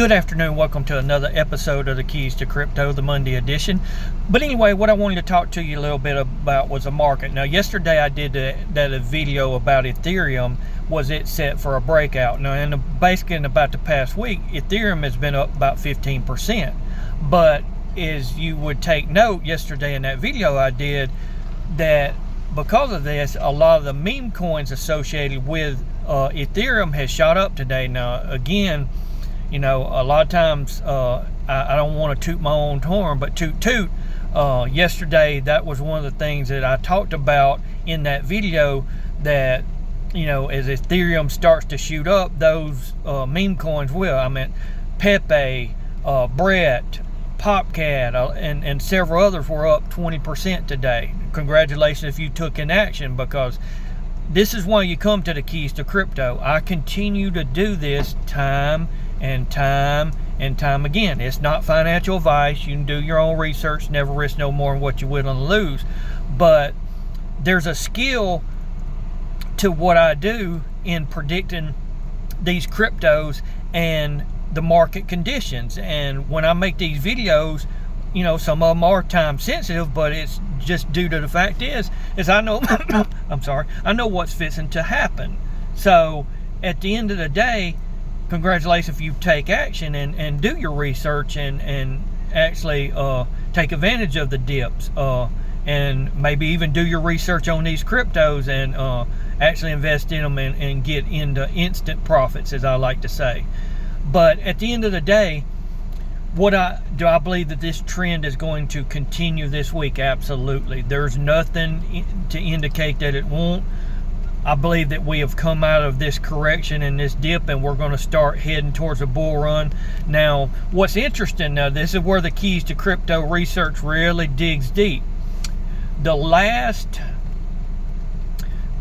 Good afternoon. Welcome to another episode of the Keys to Crypto, the Monday edition. But anyway, what I wanted to talk to you a little bit about was the market. Now, yesterday I did a video about Ethereum. Was it set for a breakout? Now, basically in about the past week, Ethereum has been up about 15%. But as you would take note, yesterday in that video I did, that because of this, a lot of the meme coins associated with Ethereum has shot up today. Now, again, you know, a lot of times I don't want to toot my own horn, but toot. Yesterday, that was one of the things that I talked about in that video, that, you know, as Ethereum starts to shoot up, those meme coins will. I mean, Pepe, Brett, Popcat, and several others were up 20% today. Congratulations if you took in action, because this is why you come to the Keys to Crypto. I continue to do this time and time again. It's not financial advice. You can do your own research, never risk no more than what you're willing to lose. But there's a skill to what I do in predicting these cryptos and the market conditions. And when I make these videos, you know, some of them are time sensitive, but it's just due to the fact is I know I know what's fixing to happen. So at the end of the day, congratulations if you take action and do your research and actually take advantage of the dips, and maybe even do your research on these cryptos and actually invest in them and get into instant profits, as I like to say. But at the end of the day, do I believe that this trend is going to continue this week? Absolutely. There's nothing to indicate that it won't. I believe that we have come out of this correction and this dip, and we're going to start heading towards a bull run. Now, what's interesting, now this is where the Keys to Crypto research really digs deep. The last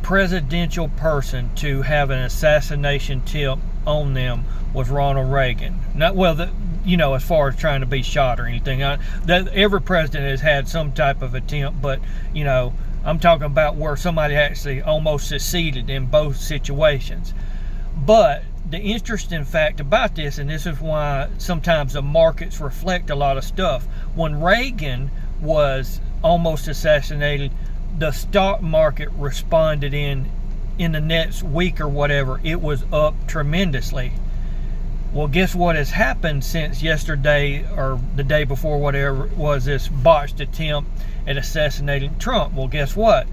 presidential person to have an assassination tip on them was Ronald Reagan. Not well, you know, as far as trying to be shot or anything. Every president has had some type of attempt, but, you know, I'm talking about where somebody actually almost succeeded in both situations. But the interesting fact about this, and this is why sometimes the markets reflect a lot of stuff, when Reagan was almost assassinated, the stock market responded in the next week or whatever. It was up tremendously. Well, guess what has happened since yesterday or the day before, whatever it was, this botched attempt at assassinating Trump? Well, guess what?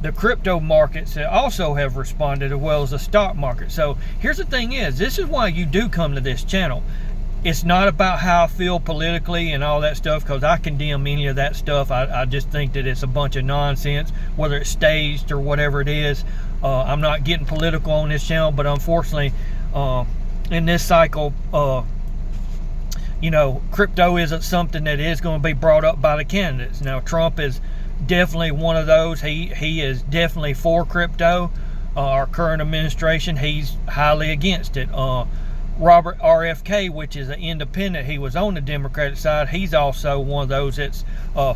The crypto markets also have responded, as well as the stock market. So here's the thing is, this is why you do come to this channel. It's not about how I feel politically and all that stuff, because I condemn any of that stuff. I just think that it's a bunch of nonsense, whether it's staged or whatever it is. I'm not getting political on this channel, but unfortunately, in this cycle, you know, crypto isn't something that is going to be brought up by the candidates. Now, Trump is definitely one of those. He is definitely for crypto. Our current administration, he's highly against it. Robert RFK, which is an independent, he was on the Democratic side. He's also one of those that's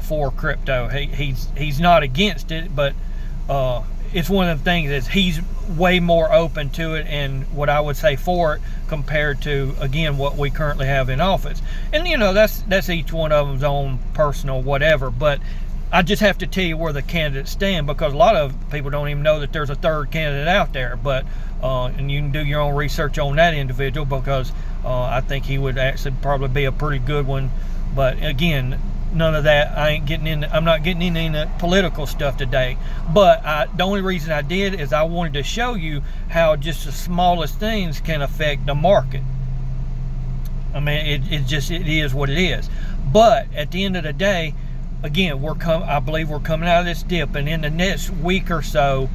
for crypto. He's not against it, but it's one of the things is he's way more open to it and what I would say for it, compared to, again, what we currently have in office. And, you know, that's each one of them's own personal whatever. But I just have to tell you where the candidates stand, because a lot of people don't even know that there's a third candidate out there. But and you can do your own research on that individual, because I think he would actually probably be a pretty good one. But again, none of that. I'm not getting into any political stuff today. But the only reason I did is I wanted to show you how just the smallest things can affect the market. I mean, it is what it is. But at the end of the day, again, I believe we're coming out of this dip, and in the next week or so,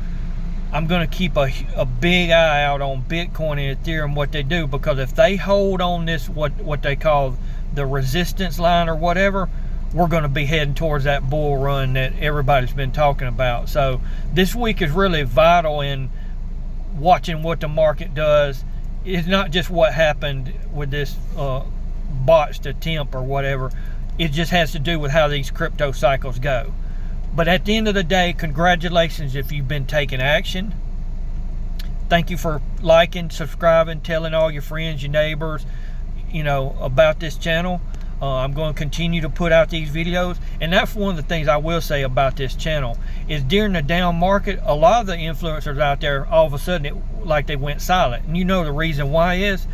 I'm going to keep a big eye out on Bitcoin and Ethereum, what they do, because if they hold on this, what they call the resistance line or whatever, we're going to be heading towards that bull run that everybody's been talking about. So this week is really vital in watching what the market does. It's not just what happened with this botched attempt or whatever. It just has to do with how these crypto cycles go. But at the end of the day, congratulations if you've been taking action. Thank you for liking, subscribing, telling all your friends, your neighbors. you know, about this channel. I'm going to continue to put out these videos, and that's one of the things I will say about this channel is during the down market, a lot of the influencers out there, all of a sudden, like they went silent. And you know the reason why is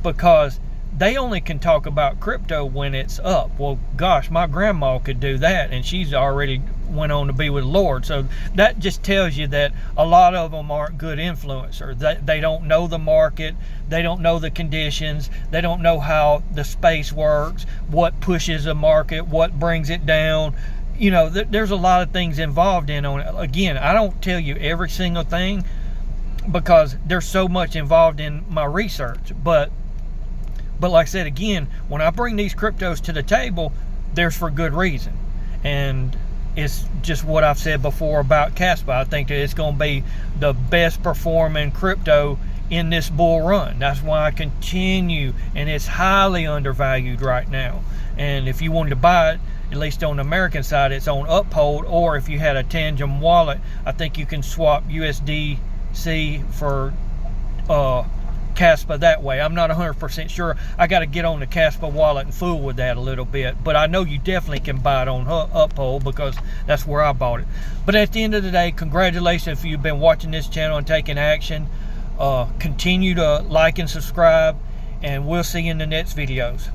because they only can talk about crypto when it's up. Well, gosh, my grandma could do that, and she's already went on to be with the Lord. So that just tells you that a lot of them aren't good influencers. They don't know the market, they don't know the conditions, they don't know how the space works, what pushes a market, what brings it down. You know, there's a lot of things involved in on it. Again, I don't tell you every single thing because there's so much involved in my research, but like I said, again, when I bring these cryptos to the table, there's for good reason. And it's just what I've said before about Kaspa. I think that it's going to be the best performing crypto in this bull run. That's why I continue, and it's highly undervalued right now. And if you wanted to buy it, at least on the American side, it's on Uphold, or if you had a Tangent wallet, I think you can swap USDC for Kaspa that way. I'm not 100% sure. I got to get on the Kaspa wallet and fool with that a little bit, but I know you definitely can buy it on Uphold because that's where I bought it. But at the end of the day, congratulations if you've been watching this channel and taking action. Continue to like and subscribe, and we'll see you in the next videos.